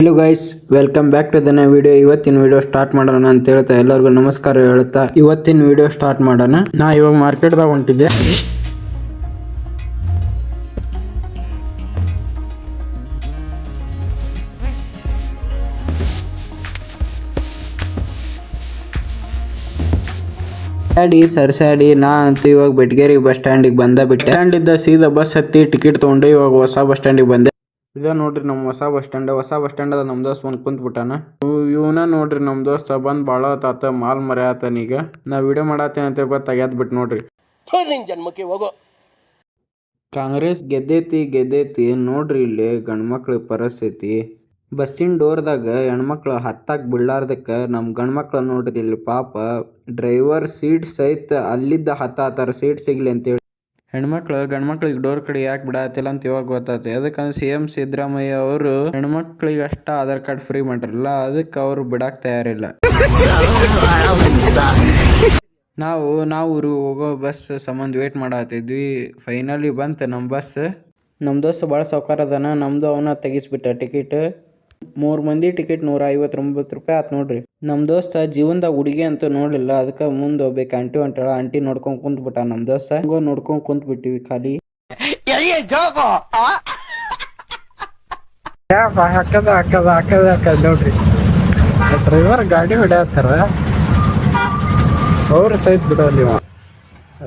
Hello guys, welcome back to the video. ಇವತ್ತಿನ video start ಮಾಡೋಣ ಅಂತ ಹೇಳ್ತಾ ಎಲ್ಲರಿಗೂ ನಮಸ್ಕಾರ ಹೇಳ್ತಾ ಇವತ್ತಿನ ವಿಡಿಯೋ ಸ್ಟಾರ್ಟ್ ಮಾಡೋಣ. ನಾ ಇವಾಗ ಮಾರ್ಕೆಟ್ದಾಗ ಹೊಂಟಿದ್ದೆ. ಸರ್ಸಾಡಿ ನಾ ಅಂತೂ ಇವಾಗ ಬೆಟ್ಗೇರಿ ಬಸ್ ಸ್ಟ್ಯಾಂಡಿಗೆ ಬಂದೆ. ಸ್ಟ್ಯಾಂಡ್ ಇದ್ದ ಸೀದಾ ಬಸ್ ಹತ್ತಿ ಟಿಕೆಟ್ ತಗೊಂಡು ಇವಾಗ ಹೊಸ ಬಸ್ ಸ್ಟ್ಯಾಂಡಿಗೆ ಬಂದೆ. ಇದ ನೋಡ್ರಿ ನಮ್ಮ ಹೊಸ ಬಸ್ ಸ್ಟ್ಯಾಂಡ್ ಅದ. ನಮ್ ದೋಸ್ತ್ ಬಂದ್ ಕುಂತ್ ಬಿಟ್ಟಾನ. ಇವನ ನೋಡ್ರಿ ನಮ್ ದೋಸ್ತ ಬಂದ್ ಬಾಳ ತಾತ ಮಾಲ್ ಮರ್ಯಾತನ. ಈಗ ನಾ ವಿಡಿಯೋ ಮಾಡತ್ತೇನೆ ಅಂತ ಗೊತ್ತಾಗ್ಯದ್ ಬಿಟ್ ನೋಡ್ರಿ. ಜನ್ಮಕ್ಕೆ ಹೋಗೋ ಕಾಂಗ್ರೆಸ್ ಗೆದ್ದೇತಿ ನೋಡ್ರಿ. ಇಲ್ಲಿ ಗಂಡ್ಮಕ್ಳ ಪರಿಸ್ಥಿತಿ ಬಸ್ಸಿನ ಡೋರ್ದಾಗ ಹೆಣ್ಮಕ್ಳು ಹತ್ತಾಕ್ ಬೀಳಾರ್ದಕ್ಕ ನಮ್ ಗಂಡ್ಮಕ್ಳ ನೋಡ್ರಿ ಇಲ್ಲಿ ಪಾಪ ಡ್ರೈವರ್ ಸೀಟ್ ಸಹಿತ ಅಲ್ಲಿದ್ದ ಹತ್ತಾತರ ಸೀಟ್ ಸಿಗ್ಲಿ ಅಂತೇಳಿ. ಹೆಣ್ಮಕ್ಳು ಗಂಡ್ಮಕ್ಳಿಗೆ ಡೋರ್ ಕಡೆ ಯಾಕೆ ಬಿಡಾತಿಲ್ಲ ಅಂತ ಇವಾಗ ಗೊತ್ತಾಯ್ತು. ಅದಕ್ಕಂದ್ರೆ CM ಸಿದ್ದರಾಮಯ್ಯ ಅವರು ಹೆಣ್ಮಕ್ಳಿಗೆ ಅಷ್ಟ ಆಧಾರ್ ಕಾರ್ಡ್ ಫ್ರೀ ಮಾಡಿರಲ್ಲ, ಅದಕ್ಕೆ ಅವರು ಬಿಡಾಕ್ ತಯಾರಿಲ್ಲ. ನಾವು ಊರಿಗೆ ಹೋಗೋ ಬಸ್ ಸಂಬಂಧ ವೇಟ್ ಮಾಡತ್ತಿದ್ವಿ. ಫೈನಲಿ ಬಂತು ನಮ್ಮ ಬಸ್. ನಮ್ಮ ದೋಸ್ತ ಭಾಳ ಸಾವ್ಕಾರ ಅದಾನ. ನಮ್ದು ಅವನ ತೆಗಿಸ್ಬಿಟ್ಟ ಟಿಕೆಟ್. 3 ಮಂದಿ ಟಿಕೆಟ್ 159 ರೂಪಾಯಿ ಆತ್ ನೋಡ್ರಿ. ನಮ್ ದೋಸ್ತ ಜೀವನದಾಗ ಹುಡುಗಿ ಅಂತ ನೋಡ್ಲಿಲ್ಲ, ಅದಕ್ಕೆ ಮುಂದೆ ಹೋಗ್ಬೇಕು ಆಂಟಿ ಹೊಂಟಾಳ. ಆಂಟಿ ನೋಡ್ಕೊಂಡ್ ಕುಂತ್ ಬಿಟ್ಟ ನಮ್ ದೋಸ್ತ. ನೋಡ್ಕೊಂಡ್ ಕುಂತ್ ಬಿಟ್ಟಿವಿ ಖಾಲಿ. ಹಾಕದ ನೋಡ್ರಿ. ಡ್ರೈವರ್ ಗಾಡಿ ಹೊಡ್ಯಾತಾರ, ಅವ್ರು ಸಹಿತ ಬಿಡೋಲ್ಲ.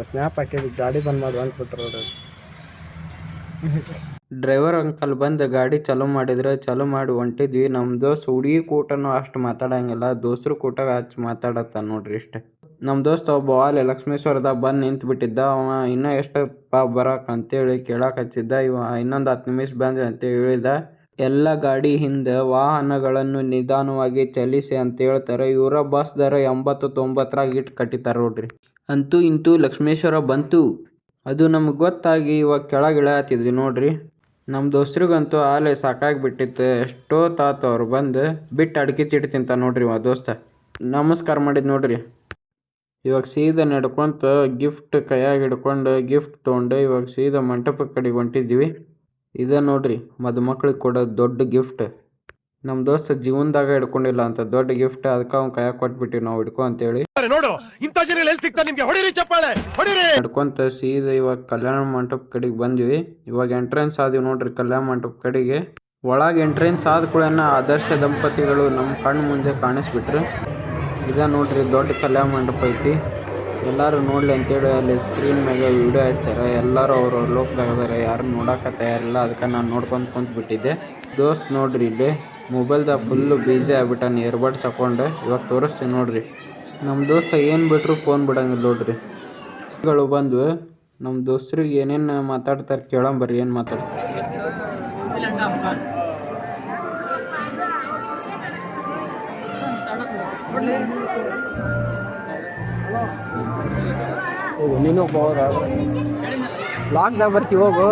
ಸ್ನ್ಯಾಪ್ ಹಾಕಿದ್ ಗಾಡಿ ಬಂದ್ ಮಾಡಿ ಅಂದ್ಬಿಟ್ರು ನೋಡ್ರಿ. ಡ್ರೈವರ್ ಅಂಕಲ್ ಬಂದು ಗಾಡಿ ಚಾಲೂ ಮಾಡಿ ಹೊಂಟಿದ್ವಿ. ನಮ್ಮ ದೋಸ್ತ್ ಹುಡುಗಿ ಕೂಟನು ಅಷ್ಟು ಮಾತಾಡಂಗಿಲ್ಲ, ದೋಸ್ರು ಕೂಟಾಗ ಹಚ್ಚಿ ಮಾತಾಡತ್ತ ನೋಡ್ರಿ ಇಷ್ಟ. ನಮ್ಮ ದೋಸ್ತ ಒಬ್ಬ ಅಲ್ಲಿ ಲಕ್ಷ್ಮೇಶ್ವರದಾಗ ಬಂದು ನಿಂತು ಬಿಟ್ಟಿದ್ದ. ಅವ ಇನ್ನೂ ಎಷ್ಟಪ್ಪ ಬರಕ್ ಅಂತೇಳಿ ಕೇಳಕ್ ಹಚ್ಚಿದ್ದ. ಇವ ಇನ್ನೊಂದು 10 ನಿಮಿಷ ಬಂದ ಅಂತ ಹೇಳಿದ. ಎಲ್ಲ ಗಾಡಿ ಹಿಂದೆ ವಾಹನಗಳನ್ನು ನಿಧಾನವಾಗಿ ಚಲಿಸಿ ಅಂತ ಹೇಳ್ತಾರೆ. ಇವರ ಬಸ್ ದರ 80-90 ಇಟ್ಟು ಕಟ್ಟಿತಾರ ನೋಡ್ರಿ. ಅಂತೂ ಇಂತೂ ಲಕ್ಷ್ಮೇಶ್ವರ ಬಂತು. ಅದು ನಮ್ಗೆ ಗೊತ್ತಾಗಿ ಇವಾಗ ಕೆಳಗೆ ಇಳಿಯತ್ತಿದ್ವಿ ನೋಡ್ರಿ. ನಮ್ಮ ದೋಸ್ತ್ರಿಗಂತೂ ಆಲೆ ಸಾಕಾಗಿಬಿಟ್ಟಿತ್ತು. ಎಷ್ಟೋ ತಾತ ಅವ್ರು ಬಂದು ಬಿಟ್ಟು ಅಡಿಕೆ ಚೀಟಿ ತಿಂತ ನೋಡ್ರಿ. ದೋಸ್ತ ನಮಸ್ಕಾರ ಮಾಡಿದ್ ನೋಡ್ರಿ. ಇವಾಗ ಸೀದಾ ನಡ್ಕೊಂತ ಗಿಫ್ಟ್ ಕೈಯಾಗಿ ಹಿಡ್ಕೊಂಡು ಗಿಫ್ಟ್ ತೊಗೊಂಡು ಇವಾಗ ಸೀದಾ ಮಂಟಪ ಕಡೆಗೆ ಹೊಂಟಿದ್ವಿ. ಇದ ನೋಡ್ರಿ ಮದುಮಕ್ಳಿಗೆ ಕೊಡೋದು ದೊಡ್ಡ ಗಿಫ್ಟ್. ನಮ್ಮ ದೋಸ್ತ ಜೀವನದಾಗ ಹಿಡ್ಕೊಂಡಿಲ್ಲ ಅಂತ ದೊಡ್ಡ ಗಿಫ್ಟ್. ಅದಕ್ಕೆ ಅವ್ನು ಕೈಯಾಗ ಕೊಟ್ಬಿಟ್ಟಿವಿ ನಾವು ಹಿಡ್ಕೊ ಅಂತೇಳಿ. ನಡ್ಕೊಂತ ಸೀದಾ ಇವಾಗ ಕಲ್ಯಾಣ ಮಂಟಪ ಕಡೆಗೆ ಬಂದ್ವಿ. ಇವಾಗ ಎಂಟ್ರೆನ್ಸ್ ಆದಿವಿ ನೋಡ್ರಿ ಕಲ್ಯಾಣ ಮಂಟಪ ಕಡೆಗೆ. ಒಳಗೆ ಎಂಟ್ರೆನ್ಸ್ ಆದ ಕೂಡನ ಆದರ್ಶ ದಂಪತಿಗಳು ನಮ್ಮ ಕಣ್ಣು ಮುಂದೆ ಕಾಣಿಸ್ಬಿಟ್ರು. ಇದ ನೋಡ್ರಿ ದೊಡ್ಡ ಕಲ್ಯಾಣ ಮಂಟಪ ಐತಿ. ಎಲ್ಲರೂ ನೋಡ್ಲಿ ಅಂತೇಳಿ ಅಲ್ಲಿ ಸ್ಕ್ರೀನ್ ಮ್ಯಾಗ ವಿಡಿಯೋ ಹಚ್ಚಾರ. ಎಲ್ಲರೂ ಅವ್ರ ಲೋಕದಾಗ ಅದಾರ, ಯಾರು ನೋಡಕ್ಕೆ ತಯಾರಿಲ್ಲ. ಅದಕ್ಕೆ ನಾನು ನೋಡ್ಕೊಂಡು ಕುಂತ್ಬಿಟ್ಟಿದ್ದೆ. ದೋಸ್ತ್ ನೋಡ್ರಿ ಇಲ್ಲಿ ಮೊಬೈಲ್ದಾಗ ಫುಲ್ಲು ಬ್ಯುಸಿ ಆಗ್ಬಿಟ್ಟಾನ ಇಯರ್ಬಡ್ಸ್ ಹಾಕೊಂಡು. ಇವಾಗ ತೋರಿಸ್ತೀನಿ ನೋಡ್ರಿ. ನಮ್ಮ ದೋಸ್ತ ಏನು ಬಿಟ್ರು ಫೋನ್ ಬಿಡಂಗಿಲ್ಲ ನೋಡ್ರಿ. ಗಳು ಬಂದು ನಮ್ಮ ದೋಸ್ತರಿಗೆ ಏನೇನು ಮಾತಾಡ್ತಾರೆ ಕೇಳಂಬರ್ರಿ. ಏನು ಮಾತಾಡ್ತಾರೆ ನೀನು ಬ್ಲಾಗ್ದಾಗ ಬರ್ತೀವಿ ಹೋಗು.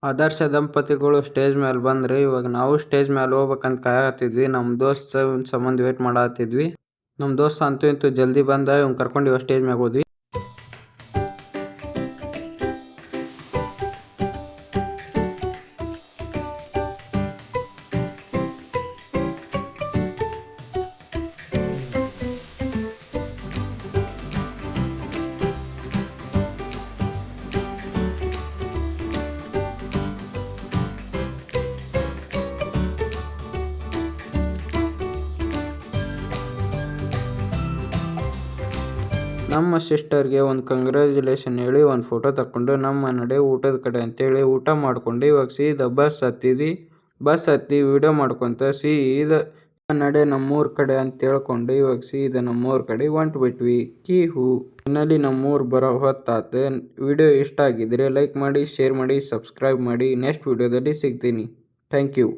ಆದರ್ಶ ದಂಪತಿಗಳು ಸ್ಟೇಜ್ ಮೇಲೆ ಬಂದ್ರೆ ಇವಾಗ ನಾವು ಸ್ಟೇಜ್ ಮೇಲೆ ಹೋಗ್ಬೇಕಂತ ಕಾಯತ್ತಿದ್ವಿ. ನಮ್ಮ ದೋಸ್ತ ಸಂಬಂಧ ವೇಟ್ ಮಾಡತ್ತಿದ್ವಿ. ನಮ್ಮ ದೋಸ್ತ ಅಂತೂ ಇಂತೂ ಜಲ್ದಿ ಬಂದ. ಇವ್ನು ಕರ್ಕೊಂಡು ಇವಾಗ ಸ್ಟೇಜ್ ಮ್ಯಾಗ ಹೋದ್ವಿ. ನಮ್ಮ ಸಿಸ್ಟರ್ಗೆ ಒಂದು ಕಂಗ್ರ್ಯಾಚುಲೇಷನ್ ಹೇಳಿ ಒಂದು ಫೋಟೋ ತಕ್ಕೊಂಡು ನಮ್ಮ ನಡೆ ಊಟದ ಕಡೆ ಅಂತೇಳಿ ಊಟ ಮಾಡ್ಕೊಂಡು ಇವಾಗ ಸೀದಾ ಬಸ್ ಹತ್ತಿ ವಿಡಿಯೋ ಮಾಡ್ಕೊತ ಸೀದಾ ನಡೆ ನಮ್ಮೂರ ಕಡೆ ಅಂತ ಹೇಳ್ಕೊಂಡು ಇವಾಗ ಸೀದಾ ನಮ್ಮೂರ ಕಡೆ ಹೊಂಟ್ಬಿಟ್ವಿ. ಫೈನಲಿ ನಮ್ಮೂರ್ ಬರೋ ಹೊತ್ತಾತು. ವಿಡಿಯೋ ಇಷ್ಟ ಆಗಿದ್ರೆ ಲೈಕ್ ಮಾಡಿ, ಶೇರ್ ಮಾಡಿ, ಸಬ್ಸ್ಕ್ರೈಬ್ ಮಾಡಿ. ನೆಕ್ಸ್ಟ್ ವಿಡಿಯೋದಲ್ಲಿ ಸಿಗ್ತೀನಿ. Thank you.